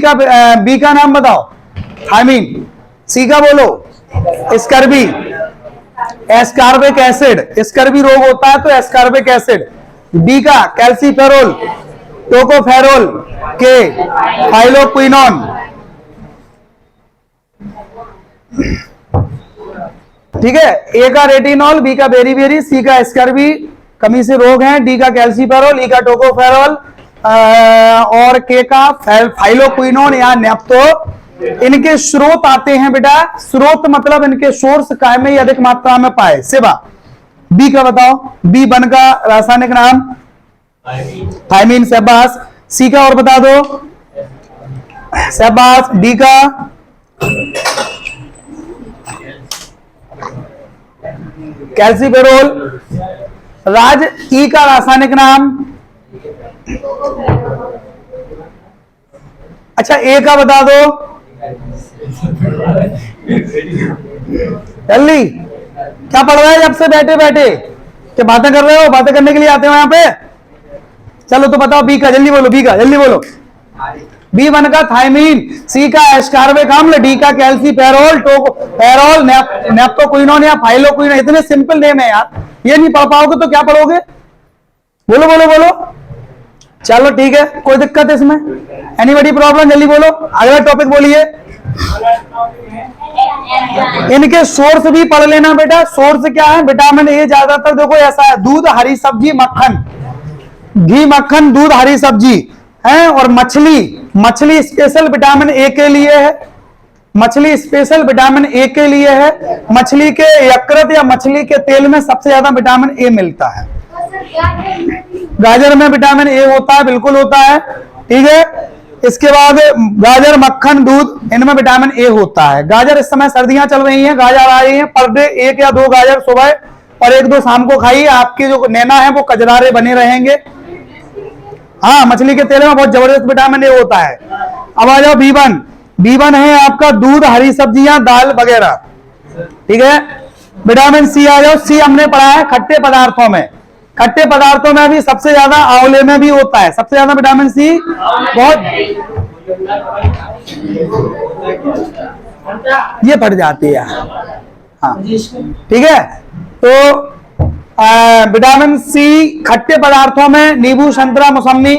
का नाम बताओ। थायमीन। सी का बोलो। स्कर्वी। Ascorbic acid. स्कर्वी रोग होता है तो एस्कॉर्बिक एसिड। डी का कैल्सीफेरोल, टोकोफेरोल, के फाइलोक्विनोन। ठीक है। ए का रेटिनॉल, बी का बेरी बेरी, सी का स्कर्वी कमी से रोग है, डी का कैल्सीफेरोल, ई का टोकोफेरोल और के का फाइलोक्विनोन या नेप्थो। इनके स्रोत आते हैं बेटा। स्रोत मतलब इनके सोर्स काय में अधिक मात्रा में पाए। सेवा। बी का बताओ। B1 का रासायनिक नाम थायमीन। सेबास। सी का और बता दो। सेबास। डी का कैल्सीफेरोल। राज। ई का रासायनिक नाम। अच्छा ए का बता दो जल्दी। क्या पढ़ रहे हैं जब से बैठे बैठे? क्या बातें कर रहे हो? बातें करने के लिए आते हो यहाँ पे? चलो तो बताओ। बी का जल्दी बोलो। बी का जल्दी बोलो। B1 का थायमीन, सी का एस्कॉर्बिक अम्ल, डी का कैल्सीफेरोल, टोकोफेरोल, नेप्थोक्विनोन या फाइलोक्विनोन। इतने सिंपल नेम है यार, ये नहीं पढ़ पाओगे तो क्या पढ़ोगे? बोलो बोलो बोलो। चलो ठीक है, कोई दिक्कत है इसमें? Anybody problem? जल्दी बोलो। अगला टॉपिक बोलिए। इनके सोर्स भी पढ़ लेना बेटा। सोर्स क्या है? विटामिन ए ज्यादातर देखो ऐसा है, दूध, हरी सब्जी, मक्खन, घी, मक्खन, दूध, हरी सब्जी है। और मछली। मछली स्पेशल विटामिन ए के लिए है। मछली स्पेशल विटामिन ए के लिए है। मछली के यकृत या मछली के तेल में सबसे ज्यादा विटामिन ए मिलता है। गाजर में विटामिन ए होता है, बिल्कुल होता है। ठीक है। इसके बाद गाजर, मक्खन, दूध, इनमें विटामिन ए होता है। गाजर इस समय सर्दियां चल रही हैं, गाजर आ रही हैं। पर डे 1 या 2 गाजर सुबह और 1-2 शाम को खाइए। आपके जो नैना है वो कजरारे बने रहेंगे। हाँ मछली के तेल में बहुत जबरदस्त विटामिन ए होता है। अब आ जाओ B1। B1 है आपका दूध, हरी सब्जियां, दाल वगैरह। ठीक है। विटामिन सी आ जाओ। सी हमने पढ़ा है खट्टे पदार्थों में। खट्टे पदार्थों में भी सबसे ज्यादा आंवले में भी होता है। सबसे ज्यादा विटामिन सी बहुत ये बढ़ जाती है। हाँ ठीक है। तो विटामिन सी खट्टे पदार्थों में नींबू, संतरा, मौसमी।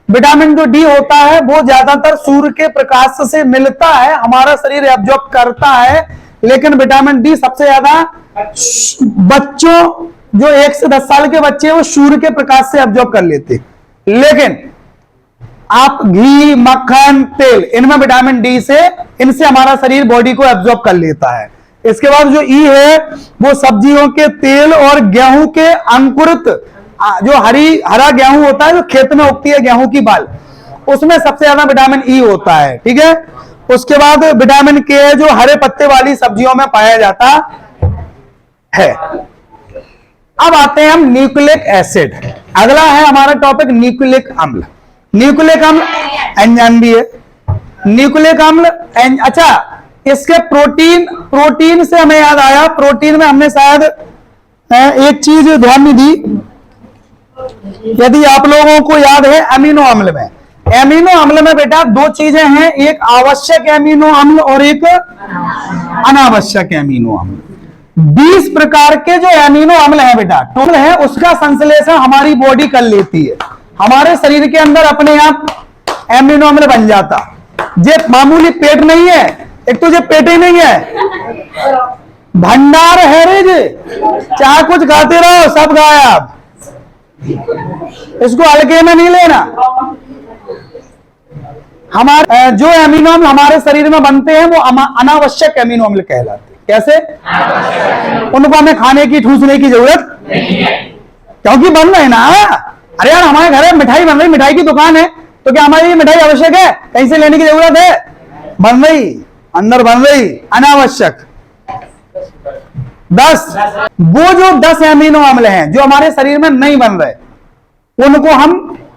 विटामिन जो डी होता है वो ज्यादातर सूर्य के प्रकाश से मिलता है, हमारा शरीर एब्जॉर्ब करता है। लेकिन विटामिन डी सबसे ज्यादा बच्चों जो 1 से 10 साल के बच्चे हैं वो सूर्य के प्रकाश से एब्जॉर्ब कर लेते। लेकिन आप घी, मक्खन, तेल, इनमें विटामिन डी से इनसे हमारा शरीर बॉडी को एब्जॉर्ब कर लेता है। इसके बाद जो ई है वो सब्जियों के तेल और गेहूं के अंकुरित, जो हरा गेहूं होता है जो खेत में उगती है गेहूं की बाल, उसमें सबसे ज्यादा विटामिन ई होता है। ठीक है, उसके बाद विटामिन के है जो हरे पत्ते वाली सब्जियों में पाया जाता है। अब आते हैं हम न्यूक्लिक एसिड। अगला है हमारा टॉपिक न्यूक्लिक अम्ल। न्यूक्लिक अम्ल एंजाइम भी है। न्यूक्लिक अम्ल अच्छा, इसके प्रोटीन से हमें याद आया, प्रोटीन में हमने शायद एक चीज ध्यान नहीं दी, यदि आप लोगों को याद है अमीनो अम्ल में, एमिनो अम्ल में बेटा दो चीजें हैं, एक आवश्यक एमिनो अम्ल और एक अनावश्यक एमिनो अम्ल। 20 प्रकार के जो एमिनो अम्ल हैं बेटा टोटल है, उसका संश्लेषण हमारी बॉडी कर लेती है। हमारे शरीर के अंदर अपने आप एमिनो अम्ल बन जाता। ये मामूली पेट नहीं है, एक तो ये पेट ही नहीं है, भंडार है रे जी, चाहे कुछ खाते रहो सब गायब, इसको हल्के में नहीं लेना। हमारे जो एमिनो अम्ल हमारे शरीर में बनते हैं वो अनावश्यक एमिनो अम्ल कहलाते हैं। कैसे? उनको हमें खाने की ठूसने की जरूरत नहीं है, क्योंकि बन रहे ना। अरे यार हमारे घर में मिठाई बन रही, मिठाई की दुकान है, तो क्या हमारी मिठाई आवश्यक है? कहीं से लेने की जरूरत है? बन रही, अंदर बन रही, अनावश्यक। 10 वो जो 10 एमिनो अम्ल हैं जो हमारे शरीर में नहीं बन रहे, उनको हम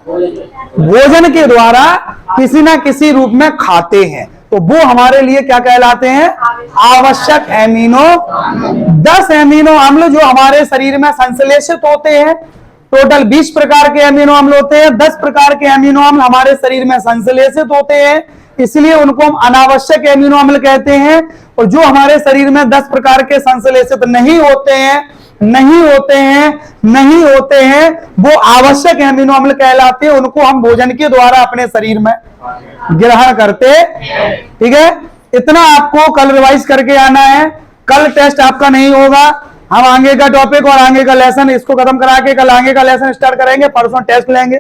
भोजन के द्वारा किसी ना किसी रूप में खाते हैं, तो वो हमारे लिए क्या कहलाते हैं? आवश्यक एमिनो। 10 एमिनो अम्ल जो हमारे शरीर में संश्लेषित होते हैं, टोटल 20 प्रकार के एमिनो अम्ल होते हैं, 10 प्रकार के एमिनो अम्ल हमारे शरीर में संश्लेषित होते हैं, इसलिए उनको हम अनावश्यक एमिनो अम्ल कहते हैं। और जो हमारे शरीर में 10 प्रकार के संश्लेषित नहीं होते हैं वो आवश्यक एमिनो अम्ल कहलाते हैं, उनको हम भोजन के द्वारा अपने शरीर में ग्रहण करते। ठीक है, इतना आपको कल रिवाइज करके आना है, कल टेस्ट आपका नहीं होगा। हम आगे का टॉपिक और आगे का लेसन इसको खत्म करा के कल आगे का लेसन स्टार्ट करेंगे, परसों टेस्ट लेंगे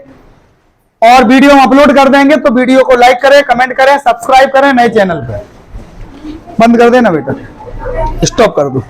और वीडियो हम अपलोड कर देंगे। तो वीडियो को लाइक करें, कमेंट करें, सब्सक्राइब करें नए चैनल पे। बंद कर देना बेटा, स्टॉप कर दो।